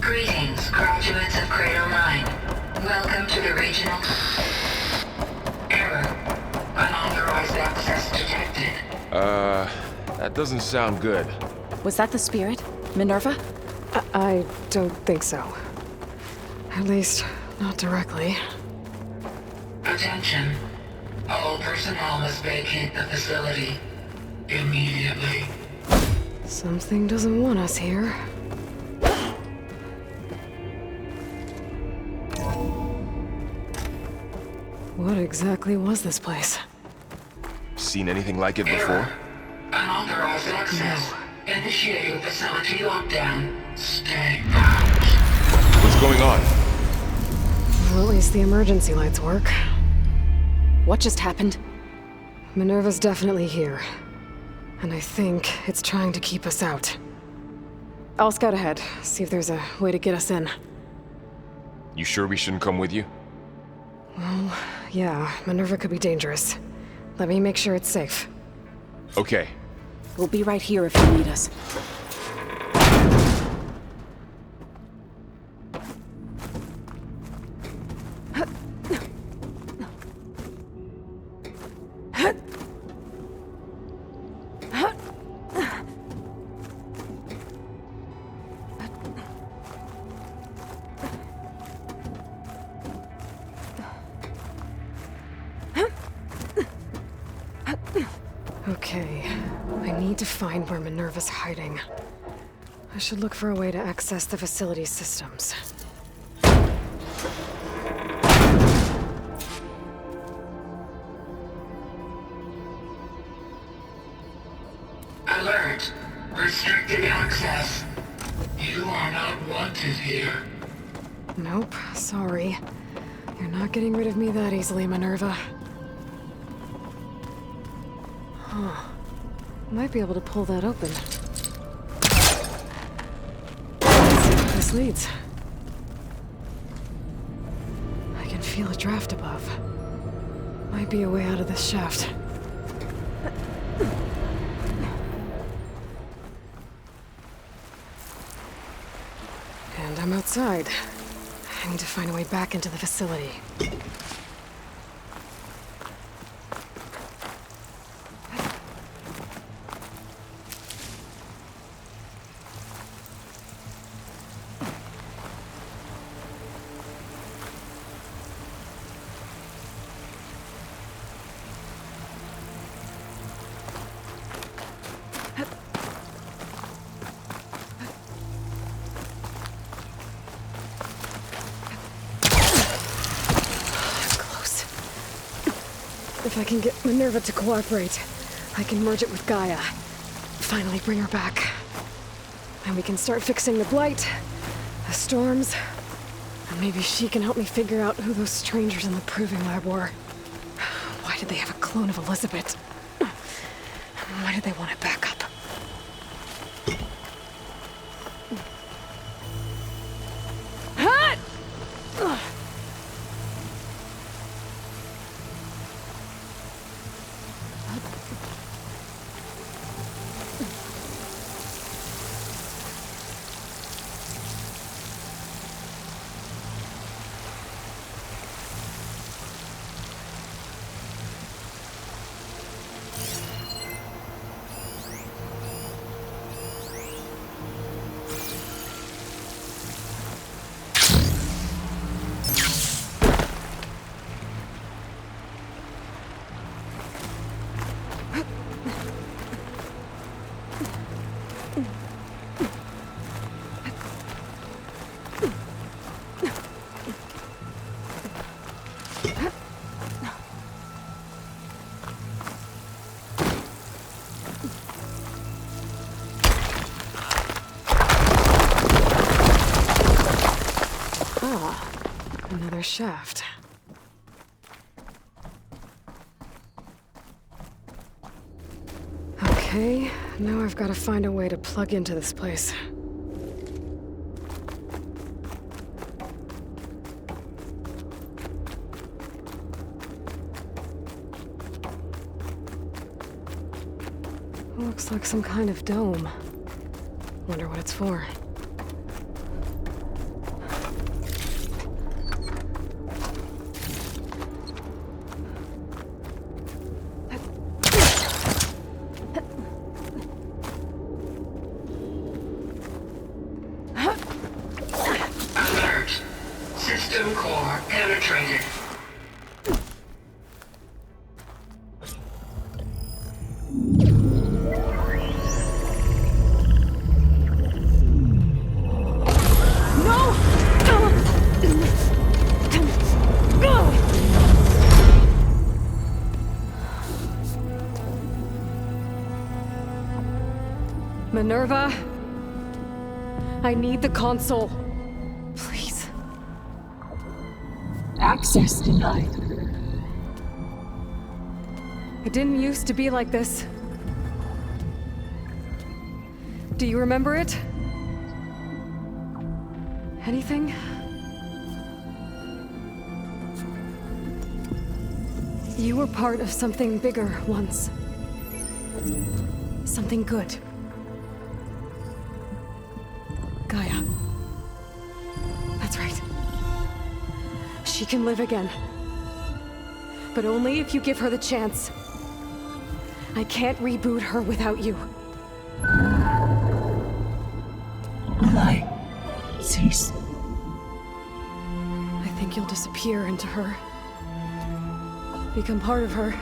Greetings, graduates of Cradle 9. Welcome to the regional... Error. Unauthorized access detected. That doesn't sound good. Was that the spirit? Minerva? I don't think so. At least, not directly. Attention. All personnel must vacate the facility. Immediately. Something doesn't want us here. What exactly was this place? Seen anything like it before? Error. Unauthorized access. Initiating facility lockdown. Stay out. What's going on? Well, at least the emergency lights work. What just happened? Minerva's definitely here. And I think it's trying to keep us out. I'll scout ahead, see if there's a way to get us in. You sure we shouldn't come with you? Well, yeah, Minerva could be dangerous. Let me make sure it's safe. Okay. We'll be right here if you need us. Okay, I need to find where Minerva's hiding. I should look for a way to access the facility's systems. Alert. Restricted access. You are not wanted here. Nope, sorry. You're not getting rid of me that easily, Minerva. Huh. Might be able to pull that open. Let's see where this leads. I can feel a draft above. Might be a way out of this shaft. And I'm outside. I need to find a way back into the facility. If I can get Minerva to cooperate, I can merge it with Gaia. Finally bring her back. And we can start fixing the blight, the storms, and maybe she can help me figure out who those strangers in the proving lab were. Why did they have a clone of Elizabeth? Why did they want it back up? Another shaft. Okay, now I've got to find a way to plug into this place. Looks like some kind of dome. Wonder what it's for. Minerva? I need the console. Please. Access denied. It didn't used to be like this. Do you remember it? Anything? You were part of something bigger once. Something good. Gaia. That's right. She can live again. But only if you give her the chance. I can't reboot her without you. Light. Cease. I think you'll disappear into her. Become part of her.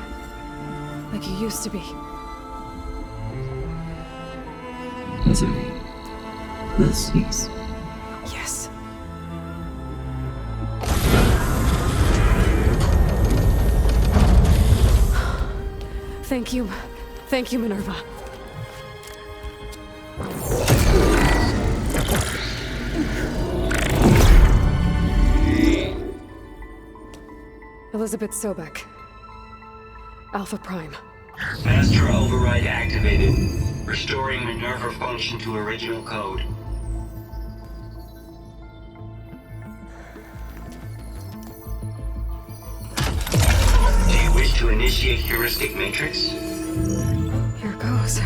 Like you used to be. Misery will cease. Yes. Thank you. Thank you, Minerva. Elizabeth Sobek. Alpha Prime. Master override activated. Restoring Minerva function to original code. Do you wish to initiate heuristic matrix? Here goes.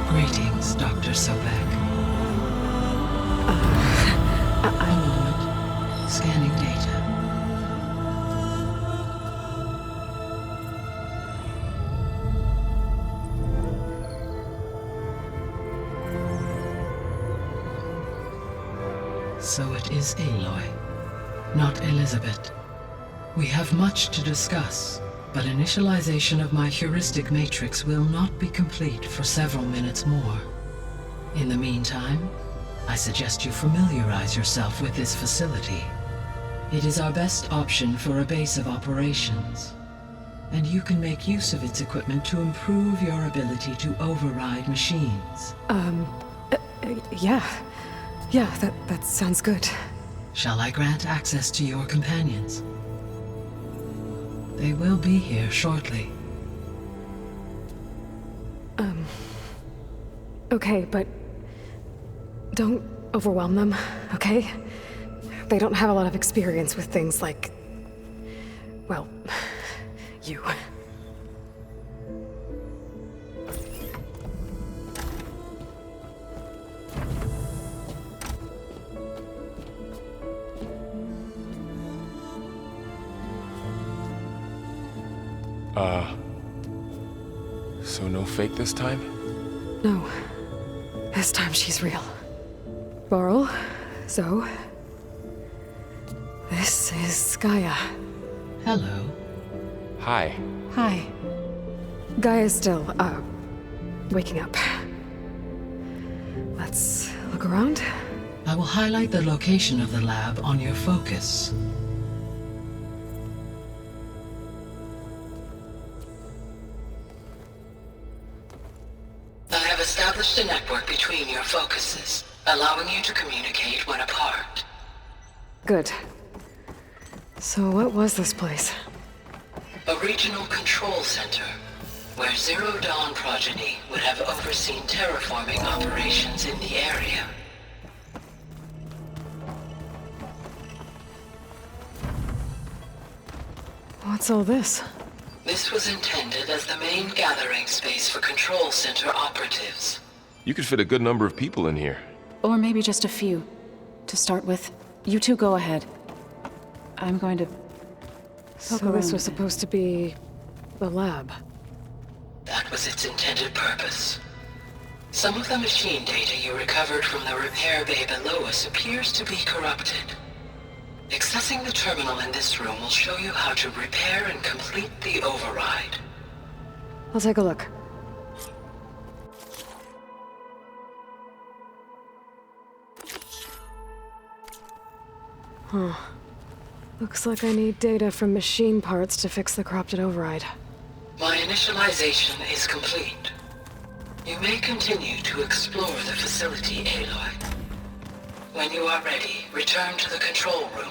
Greetings, Dr. Sobek. A moment. Scanning data. So it is Aloy, not Elizabeth. We have much to discuss, but initialization of my heuristic matrix will not be complete for several minutes more. In the meantime, I suggest you familiarize yourself with this facility. It is our best option for a base of operations, and you can make use of its equipment to improve your ability to override machines. Yeah. Yeah, that sounds good. Shall I grant access to your companions? They will be here shortly. Okay, but don't overwhelm them, okay? They don't have a lot of experience with things like, well, you. So no fake this time? No. This time she's real. Varl, Zoe. This is Gaia. Hello. Hi. Hi. Gaia's still, waking up. Let's look around. I will highlight the location of the lab on your focus. I have established a network between your focuses, allowing you to communicate when apart. Good. So what was this place? A regional control center, where Zero Dawn progeny would have overseen terraforming operations in the area. What's all this? This was intended as the main gathering space for control center operatives. You could fit a good number of people in here. Or maybe just a few. To start with, you two go ahead. I'm going to... So this was supposed to be the lab. That was its intended purpose. Some of the machine data you recovered from the repair bay below us appears to be corrupted. Accessing the terminal in this room will show you how to repair and complete the override. I'll take a look. Huh. Looks like I need data from machine parts to fix the corrupted override. My initialization is complete. You may continue to explore the facility, Aloy. When you are ready, return to the control room.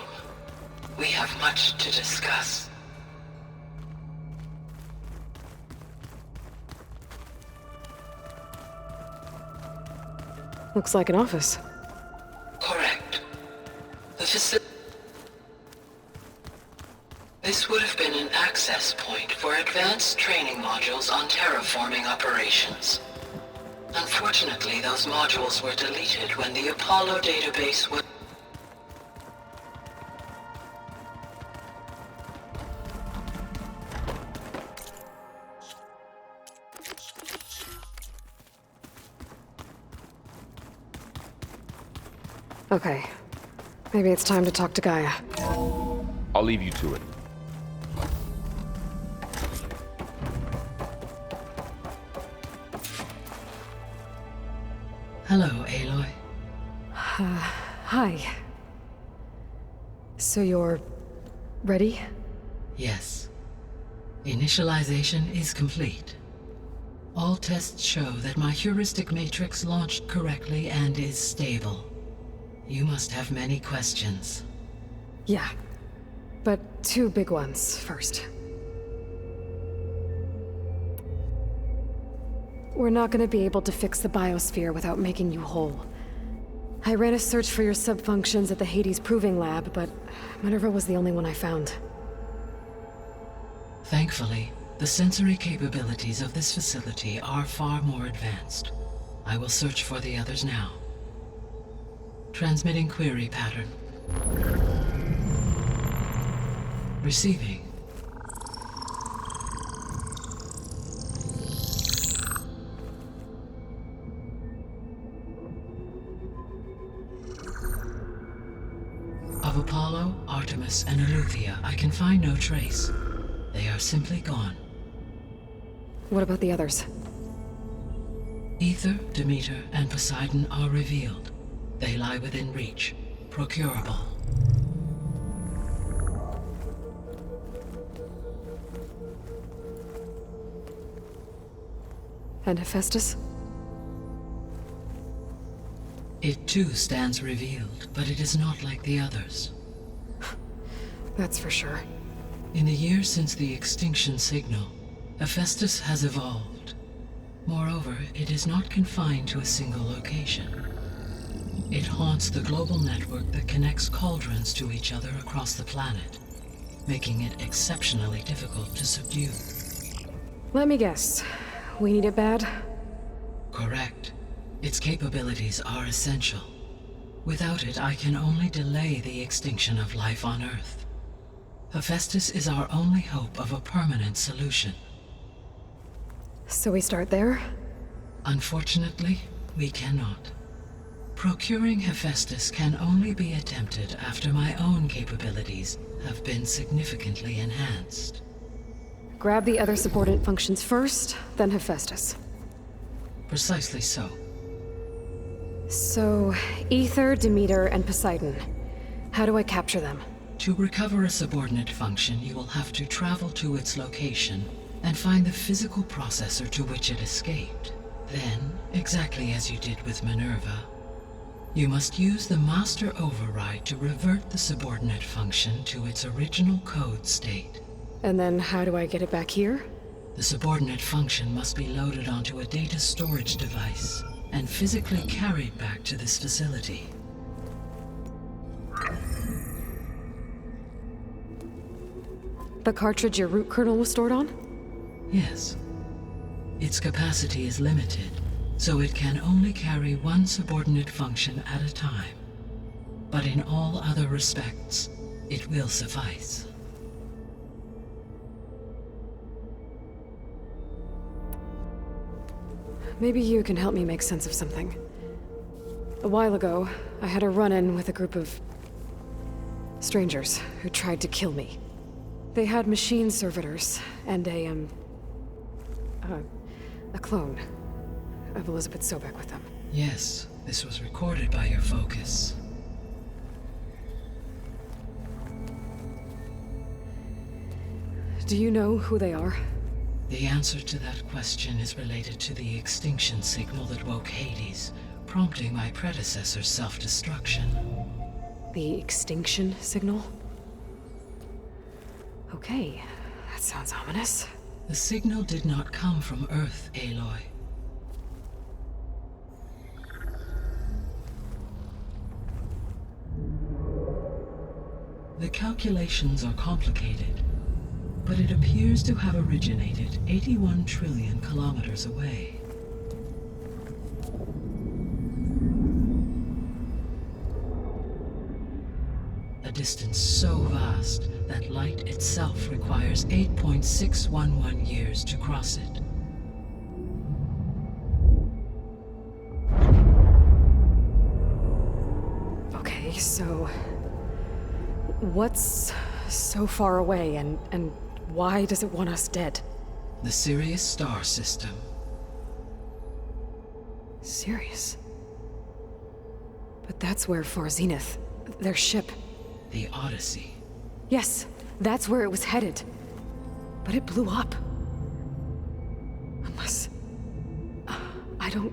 We have much to discuss. Looks like an office. Correct. This would have been an access point for advanced training modules on terraforming operations. Unfortunately, those modules were deleted when the Apollo database was... Okay. Maybe it's time to talk to Gaia. I'll leave you to it. Hello, Aloy. Hi. So you're... ready? Yes. Initialization is complete. All tests show that my heuristic matrix launched correctly and is stable. You must have many questions. Yeah. But two big ones first. We're not gonna be able to fix the biosphere without making you whole. I ran a search for your subfunctions at the Hades Proving Lab, but Minerva was the only one I found. Thankfully, the sensory capabilities of this facility are far more advanced. I will search for the others now. Transmitting query pattern. Receiving. Of Apollo, Artemis, and Eleuthia, I can find no trace. They are simply gone. What about the others? Ether, Demeter, and Poseidon are revealed. They lie within reach, procurable. And Hephaestus? It too stands revealed, but it is not like the others. That's for sure. In the years since the extinction signal, Hephaestus has evolved. Moreover, it is not confined to a single location. It haunts the global network that connects cauldrons to each other across the planet, making it exceptionally difficult to subdue. Let me guess. We need it bad? Correct. Its capabilities are essential. Without it, I can only delay the extinction of life on Earth. Hephaestus is our only hope of a permanent solution. So we start there? Unfortunately, we cannot. Procuring Hephaestus can only be attempted after my own capabilities have been significantly enhanced. Grab the other subordinate functions first, then Hephaestus. Precisely so. So, Ether, Demeter, and Poseidon. How do I capture them? To recover a subordinate function, you will have to travel to its location and find the physical processor to which it escaped. Then, exactly as you did with Minerva, you must use the master override to revert the subordinate function to its original code state. And then how do I get it back here? The subordinate function must be loaded onto a data storage device and physically carried back to this facility. The cartridge your root kernel was stored on? Yes. Its capacity is limited, so it can only carry one subordinate function at a time. But in all other respects, it will suffice. maybe you can help me make sense of something. A while ago, I had a run-in with a group of strangers who tried to kill me. They had machine servitors and a clone of Elizabeth Sobek with them. Yes, this was recorded by your focus. Do you know who they are? The answer to that question is related to the extinction signal that woke Hades, prompting my predecessor's self-destruction. The extinction signal? Okay, that sounds ominous. The signal did not come from Earth, Aloy. The calculations are complicated, but it appears to have originated 81 trillion kilometers away. A distance so vast that light itself requires 8.611 years to cross it. Okay, so... what's so far away, and why does it want us dead? The Sirius star system. Sirius? But that's where Far Zenith, their ship... The Odyssey. Yes, that's where it was headed. But it blew up. Unless... I don't...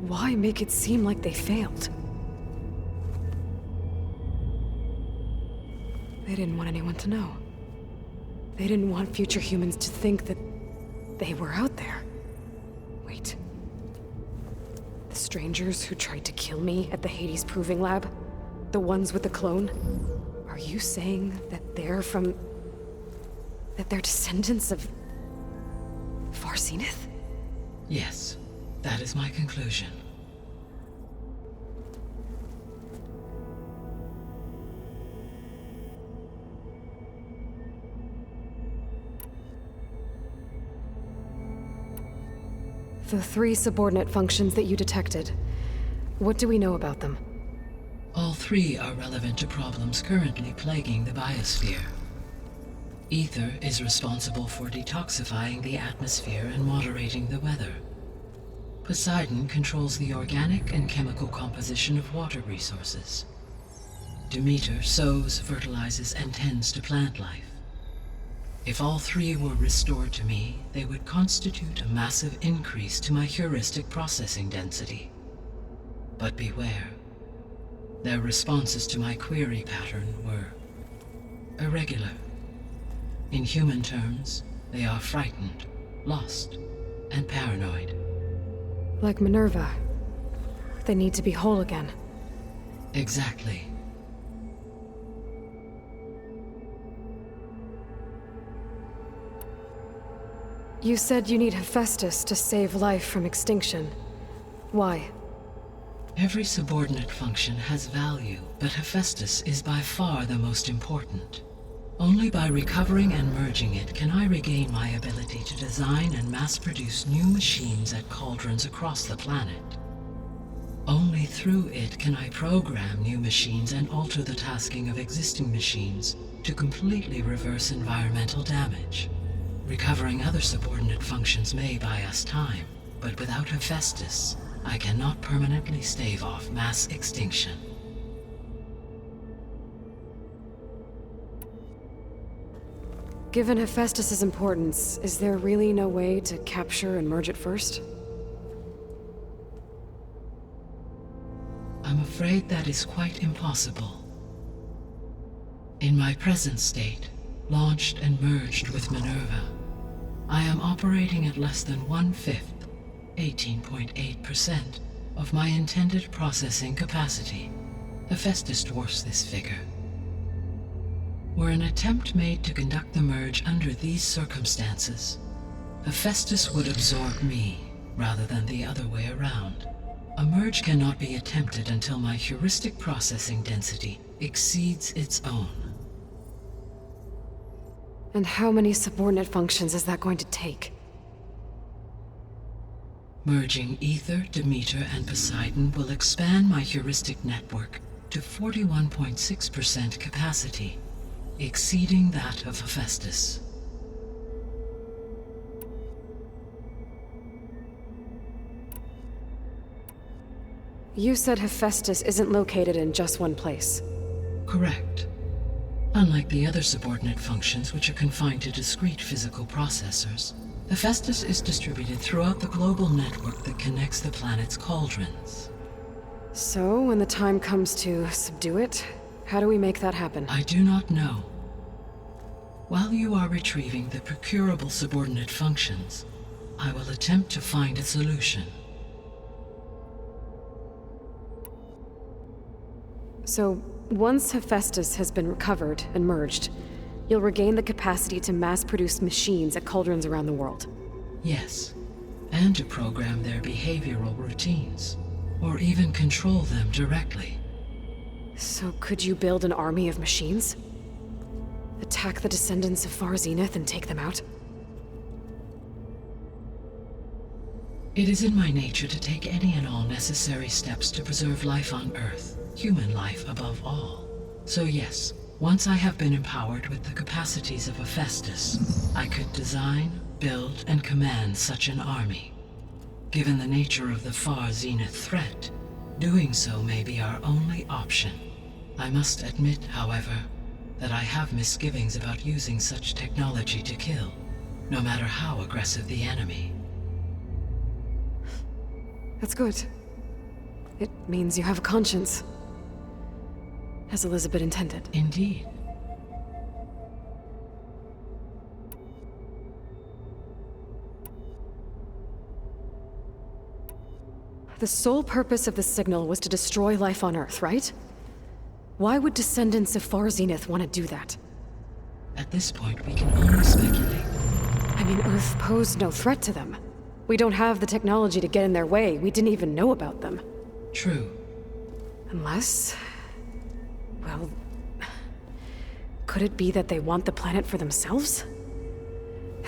Why make it seem like they failed? They didn't want anyone to know. They didn't want future humans to think that they were out there. Wait. The strangers who tried to kill me at the Hades Proving Lab? The ones with the clone? Are you saying that they're from... that they're descendants of... Far Zenith? Yes, that is my conclusion. The 3 subordinate functions that you detected. What do we know about them? All 3 are relevant to problems currently plaguing the biosphere. Ether is responsible for detoxifying the atmosphere and moderating the weather. Poseidon controls the organic and chemical composition of water resources. Demeter sows, fertilizes, and tends to plant life. If all 3 were restored to me, they would constitute a massive increase to my heuristic processing density. But beware. Their responses to my query pattern were irregular. In human terms, they are frightened, lost, and paranoid. Like Minerva. They need to be whole again. Exactly. You said you need Hephaestus to save life from extinction. Why? Every subordinate function has value, but Hephaestus is by far the most important. Only by recovering and merging it can I regain my ability to design and mass-produce new machines at cauldrons across the planet. Only through it can I program new machines and alter the tasking of existing machines to completely reverse environmental damage. Recovering other subordinate functions may buy us time, but without Hephaestus, I cannot permanently stave off mass extinction. Given Hephaestus's importance, is there really no way to capture and merge it first? I'm afraid that is quite impossible. In my present state, launched and merged with Minerva, I am operating at less than 1/5, 18.8%, of my intended processing capacity. Hephaestus dwarfs this figure. Were an attempt made to conduct the merge under these circumstances, Hephaestus would absorb me, rather than the other way around. A merge cannot be attempted until my heuristic processing density exceeds its own. And how many subordinate functions is that going to take? Merging Ether, Demeter, and Poseidon will expand my heuristic network to 41.6% capacity, exceeding that of Hephaestus. You said Hephaestus isn't located in just one place. Correct. Unlike the other subordinate functions, which are confined to discrete physical processors, Hephaestus is distributed throughout the global network that connects the planet's cauldrons. So, when the time comes to subdue it, how do we make that happen? I do not know. While you are retrieving the procurable subordinate functions, I will attempt to find a solution. So, once Hephaestus has been recovered and merged, you'll regain the capacity to mass-produce machines at cauldrons around the world. Yes, and to program their behavioral routines, or even control them directly. So could you build an army of machines? Attack the descendants of Far Zenith and take them out? It is in my nature to take any and all necessary steps to preserve life on Earth, human life above all. So yes, once I have been empowered with the capacities of Hephaestus, I could design, build, and command such an army. Given the nature of the Far Zenith threat, doing so may be our only option. I must admit, however, that I have misgivings about using such technology to kill, no matter how aggressive the enemy. That's good. It means you have a conscience. As Elizabeth intended. Indeed. The sole purpose of the signal was to destroy life on Earth, right? Why would descendants of Far Zenith want to do that? At this point, we can only speculate. I mean, Earth posed no threat to them. We don't have the technology to get in their way. We didn't even know about them. True. Unless... well... could it be that they want the planet for themselves?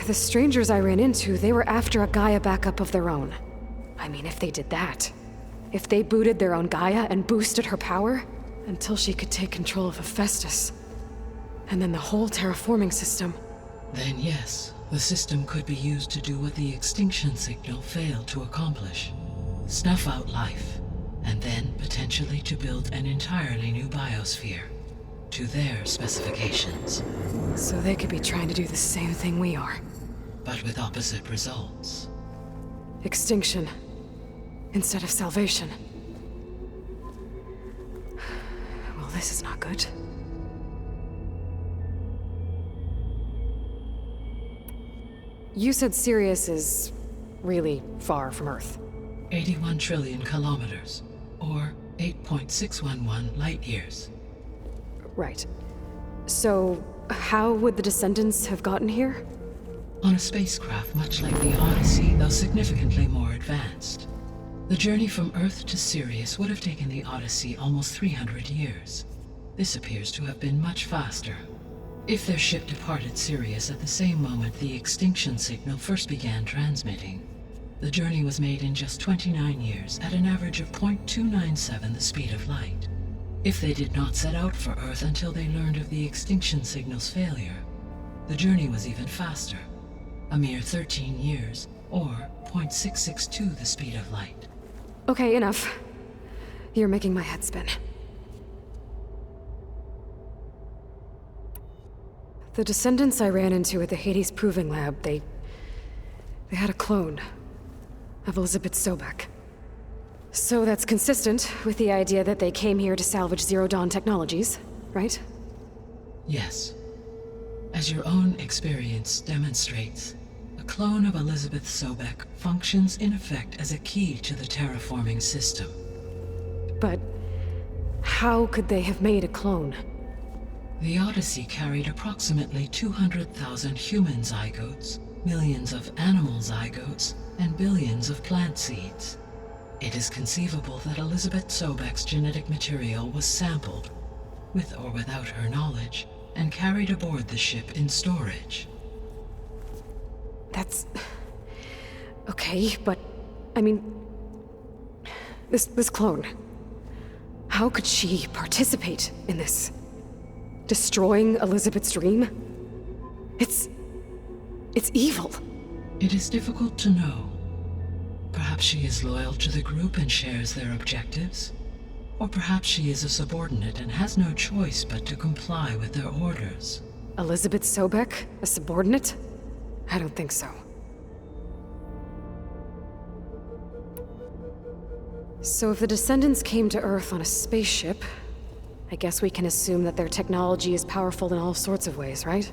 The strangers I ran into, they were after a Gaia backup of their own. I mean, if they did that... if they booted their own Gaia and boosted her power... until she could take control of Hephaestus. And then the whole terraforming system. Then yes, the system could be used to do what the extinction signal failed to accomplish. Snuff out life, and then potentially to build an entirely new biosphere, to their specifications. So they could be trying to do the same thing we are. But with opposite results. Extinction, instead of salvation. Well, this is not good. You said Sirius is really far from Earth. 81 trillion kilometers, or 8.611 light years. Right. So, how would the descendants have gotten here? On a spacecraft much like the Odyssey, though significantly more advanced. The journey from Earth to Sirius would have taken the Odyssey almost 300 years. This appears to have been much faster. If their ship departed Sirius at the same moment the extinction signal first began transmitting, the journey was made in just 29 years at an average of 0.297 the speed of light. If they did not set out for Earth until they learned of the extinction signal's failure, the journey was even faster, a mere 13 years, or 0.662 the speed of light. Okay, enough. You're making my head spin. The descendants I ran into at the Hades Proving Lab, they had a clone of Elizabeth Sobek. So that's consistent with the idea that they came here to salvage Zero Dawn technologies, right? Yes. As your own experience demonstrates, a clone of Elizabeth Sobek functions in effect as a key to the terraforming system. But how could they have made a clone? The Odyssey carried approximately 200,000 human zygotes, millions of animal zygotes, and billions of plant seeds. It is conceivable that Elizabeth Sobek's genetic material was sampled, with or without her knowledge, and carried aboard the ship in storage. That's... okay, but I mean... This clone... How could she participate in this? Destroying Elizabeth's dream? It's evil. It is difficult to know. Perhaps she is loyal to the group and shares their objectives. Or perhaps she is a subordinate and has no choice but to comply with their orders. Elizabeth Sobek, a subordinate? I don't think so. So if the Descendants came to Earth on a spaceship, I guess we can assume that their technology is powerful in all sorts of ways, right?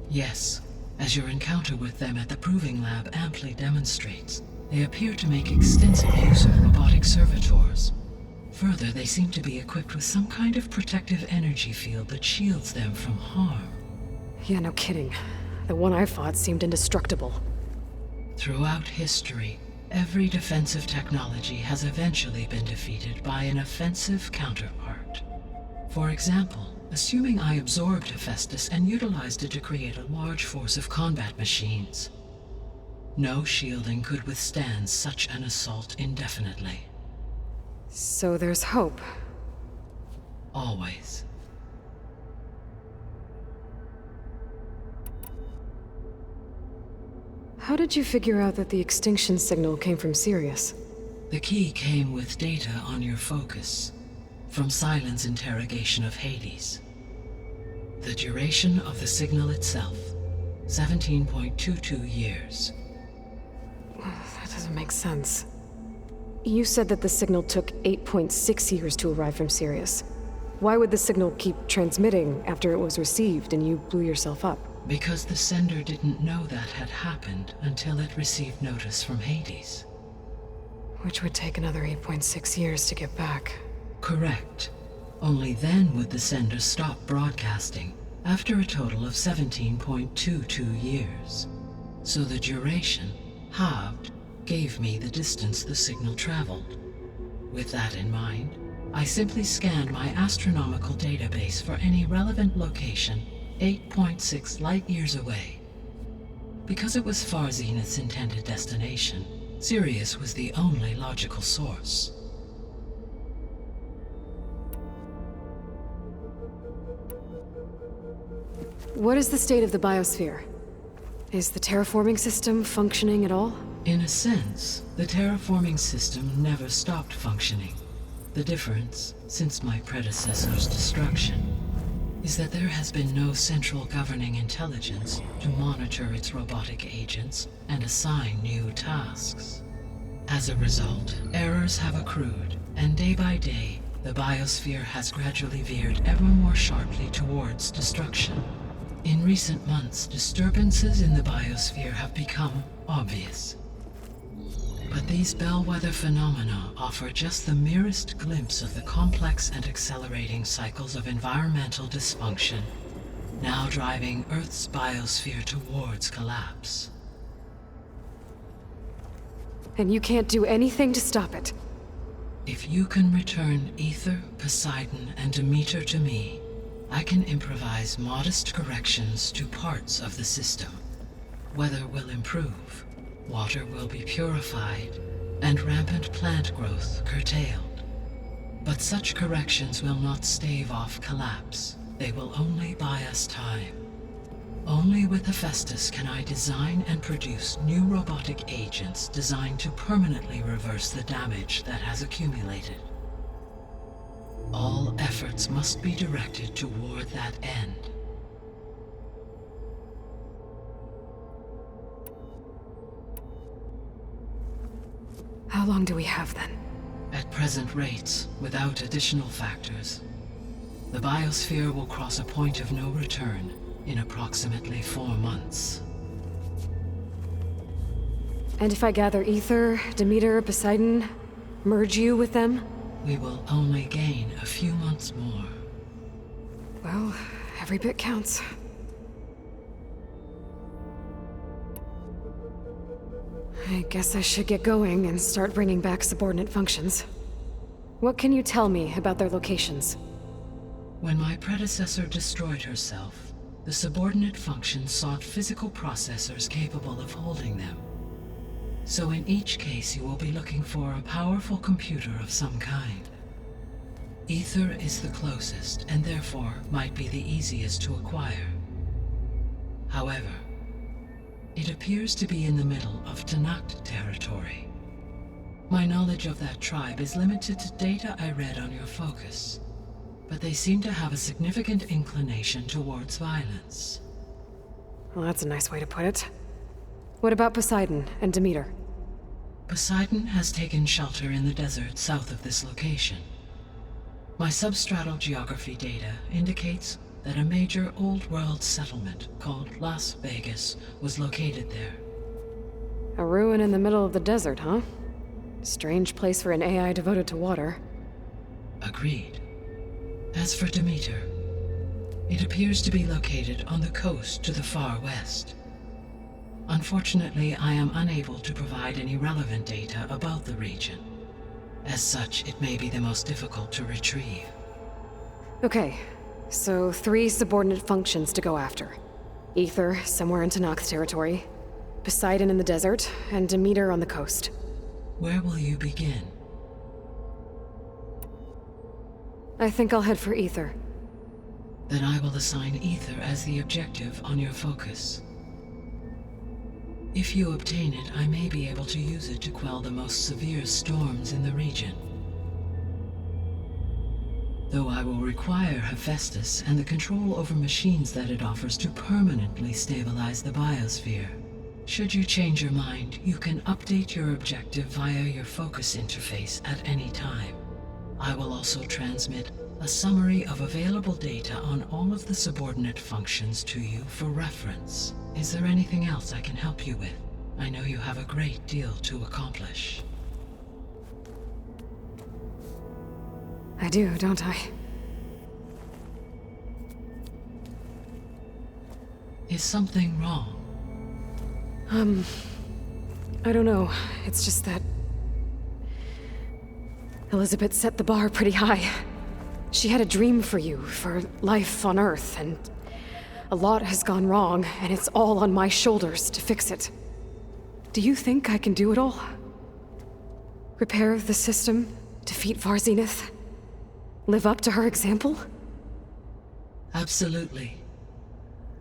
Yes, as your encounter with them at the Proving Lab amply demonstrates, they appear to make extensive use of robotic servitors. Further, they seem to be equipped with some kind of protective energy field that shields them from harm. Yeah, no kidding. The one I fought seemed indestructible. Throughout history, every defensive technology has eventually been defeated by an offensive counterpart. For example, assuming I absorbed Hephaestus and utilized it to create a large force of combat machines. No shielding could withstand such an assault indefinitely. So there's hope. Always. How did you figure out that the extinction signal came from Sirius? The key came with data on your focus, from Silent's interrogation of Hades. The duration of the signal itself, 17.22 years. That doesn't make sense. You said that the signal took 8.6 years to arrive from Sirius. Why would the signal keep transmitting after it was received and you blew yourself up? Because the sender didn't know that had happened until it received notice from Hades. Which would take another 8.6 years to get back. Correct. Only then would the sender stop broadcasting, after a total of 17.22 years. So the duration, halved, gave me the distance the signal traveled. With that in mind, I simply scanned my astronomical database for any relevant location 8.6 light-years away. Because it was far Zenith's intended destination, Sirius was the only logical source. What is the state of the biosphere? Is the terraforming system functioning at all? In a sense, the terraforming system never stopped functioning. The difference, since my predecessor's destruction, is that there has been no central governing intelligence to monitor its robotic agents and assign new tasks. As a result, errors have accrued, and day by day, the biosphere has gradually veered ever more sharply towards destruction. In recent months, disturbances in the biosphere have become obvious. But these bellwether phenomena offer just the merest glimpse of the complex and accelerating cycles of environmental dysfunction, now driving Earth's biosphere towards collapse. And you can't do anything to stop it? If you can return Ether, Poseidon, and Demeter to me, I can improvise modest corrections to parts of the system. Weather will improve, water will be purified, and rampant plant growth curtailed. But such corrections will not stave off collapse. They will only buy us time. Only with Hephaestus can I design and produce new robotic agents designed to permanently reverse the damage that has accumulated. All efforts must be directed toward that end. How long do we have then? At present rates, without additional factors, the biosphere will cross a point of no return in approximately 4 months. And if I gather Ether, Demeter, Poseidon, merge you with them? We will only gain a few months more. Well, every bit counts. I guess I should get going and start bringing back subordinate functions. What can you tell me about their locations? When my predecessor destroyed herself, the subordinate functions sought physical processors capable of holding them. So in each case you will be looking for a powerful computer of some kind. Ether is the closest, and therefore might be the easiest to acquire. However, it appears to be in the middle of Tanakh territory. My knowledge of that tribe is limited to data I read on your focus, but they seem to have a significant inclination towards violence. Well, that's a nice way to put it. What about Poseidon and Demeter? Poseidon has taken shelter in the desert south of this location. My substratal geography data indicates that a major old-world settlement called Las Vegas was located there. A ruin in the middle of the desert, huh? Strange place for an AI devoted to water. Agreed. As for Demeter, it appears to be located on the coast to the far west. Unfortunately, I am unable to provide any relevant data about the region. As such, it may be the most difficult to retrieve. Okay, so 3 subordinate functions to go after. Ether, somewhere in Tanakh territory. Poseidon in the desert, and Demeter on the coast. Where will you begin? I think I'll head for Ether. Then I will assign Ether as the objective on your focus. If you obtain it, I may be able to use it to quell the most severe storms in the region. Though I will require Hephaestus and the control over machines that it offers to permanently stabilize the biosphere. Should you change your mind, you can update your objective via your focus interface at any time. I will also transmit a summary of available data on all of the subordinate functions to you for reference. Is there anything else I can help you with? I know you have a great deal to accomplish. I do, don't I? Is something wrong? I don't know. It's just that Elizabeth set the bar pretty high. She had a dream for you, for life on Earth, and a lot has gone wrong, and it's all on my shoulders to fix it. Do you think I can do it all? Repair the system, defeat Varzenith, live up to her example? Absolutely.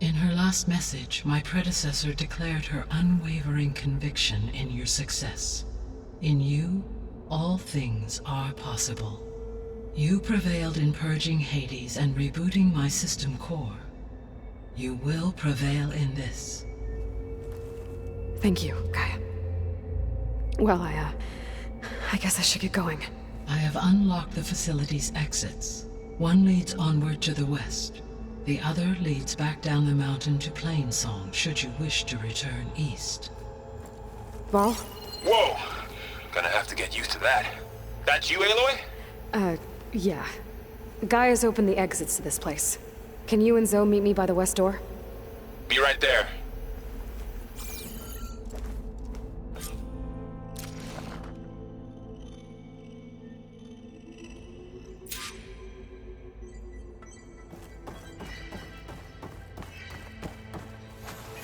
In her last message, my predecessor declared her unwavering conviction in your success. In you, all things are possible. You prevailed in purging Hades and rebooting my system core. You will prevail in this. Thank you, Gaia. Well, I guess I should get going. I have unlocked the facility's exits. One leads onward to the west. The other leads back down the mountain to Plainsong, should you wish to return east. Varl? Whoa! Gonna have to get used to that. That's you, Aloy? Yeah. Gaia's opened the exits to this place. Can you and Zoe meet me by the west door? Be right there.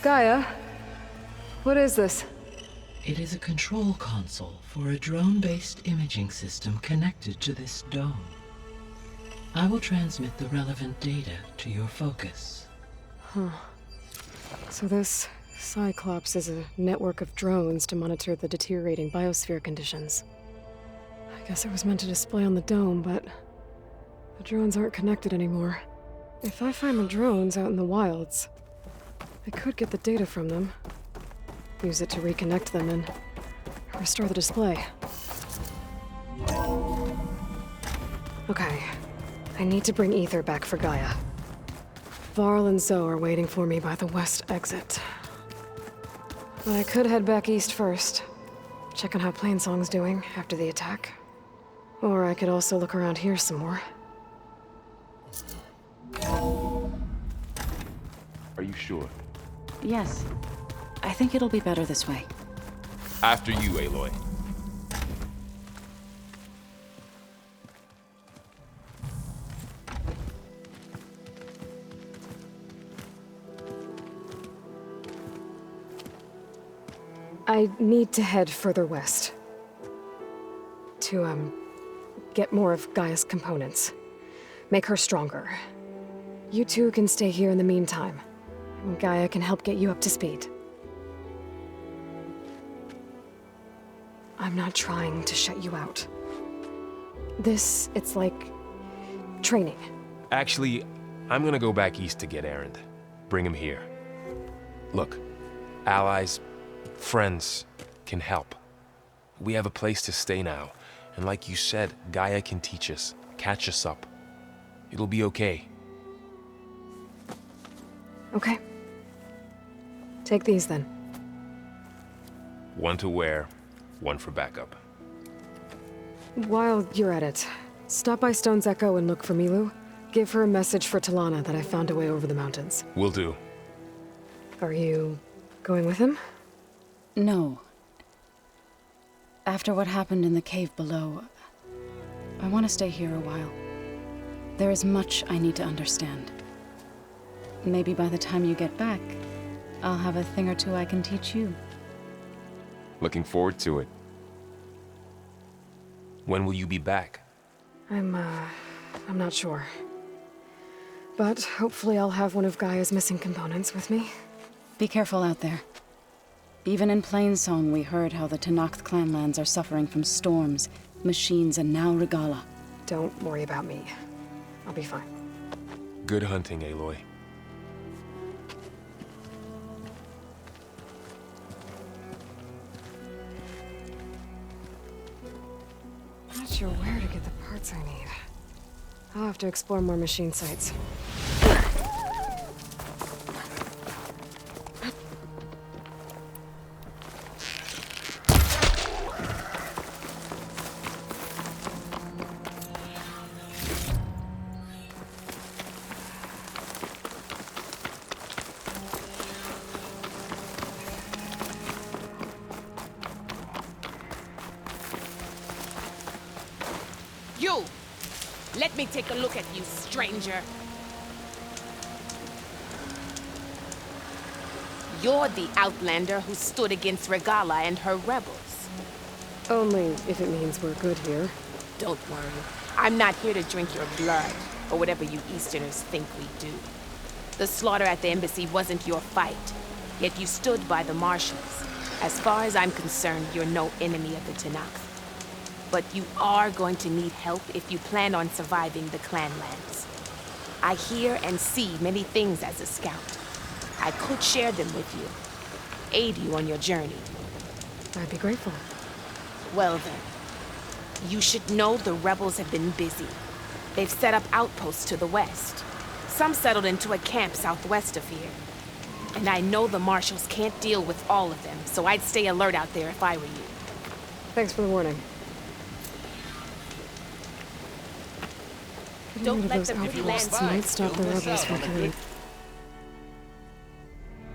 Gaia? What is this? It is a control console for a drone-based imaging system connected to this dome. I will transmit the relevant data to your focus. So this Cyclops is a network of drones to monitor the deteriorating biosphere conditions. I guess it was meant to display on the dome, but the drones aren't connected anymore. If I find the drones out in the wilds, I could get the data from them, use it to reconnect them and restore the display. Okay, I need to bring Ether back for Gaia. Varl and Zoe are waiting for me by the west exit. But I could head back east first, check on how Plainsong's doing after the attack. Or I could also look around here some more. Are you sure? Yes. I think it'll be better this way. After you, Aloy. I need to head further west. To, get more of Gaia's components. Make her stronger. You two can stay here in the meantime. And Gaia can help get you up to speed. I'm not trying to shut you out. It's like... training. Actually, I'm gonna go back east to get Erend. Bring him here. Look, allies, friends can help. We have a place to stay now, and like you said, Gaia can teach us, catch us up. It'll be okay. Okay. Take these then. One to wear, one for backup. While you're at it, stop by Stone's Echo and look for Milu. Give her a message for Talana that I found a way over the mountains. Will do. Are you going with him? No. After what happened in the cave below, I want to stay here a while. There is much I need to understand. Maybe by the time you get back, I'll have a thing or two I can teach you. Looking forward to it. When will you be back? I'm not sure. But hopefully I'll have one of Gaia's missing components with me. Be careful out there. Even in Plainsong, we heard how the Tenakth clanlands are suffering from storms, machines, and now Regala. Don't worry about me. I'll be fine. Good hunting, Aloy. Not sure where to get the parts I need. I'll have to explore more machine sites. You! Let me take a look at you, stranger. You're the outlander who stood against Regala and her rebels. Only if it means we're good here. Don't worry. I'm not here to drink your blood, or whatever you Easterners think we do. The slaughter at the embassy wasn't your fight, yet you stood by the marshals. As far as I'm concerned, you're no enemy of the Tenakth. But you are going to need help if you plan on surviving the clanlands. I hear and see many things as a scout. I could share them with you, aid you on your journey. I'd be grateful. Well then, you should know the rebels have been busy. They've set up outposts to the west. Some settled into a camp southwest of here. And I know the marshals can't deal with all of them, so I'd stay alert out there if I were you. Thanks for the warning. Don't let those them outposts might stop the rebels from coming.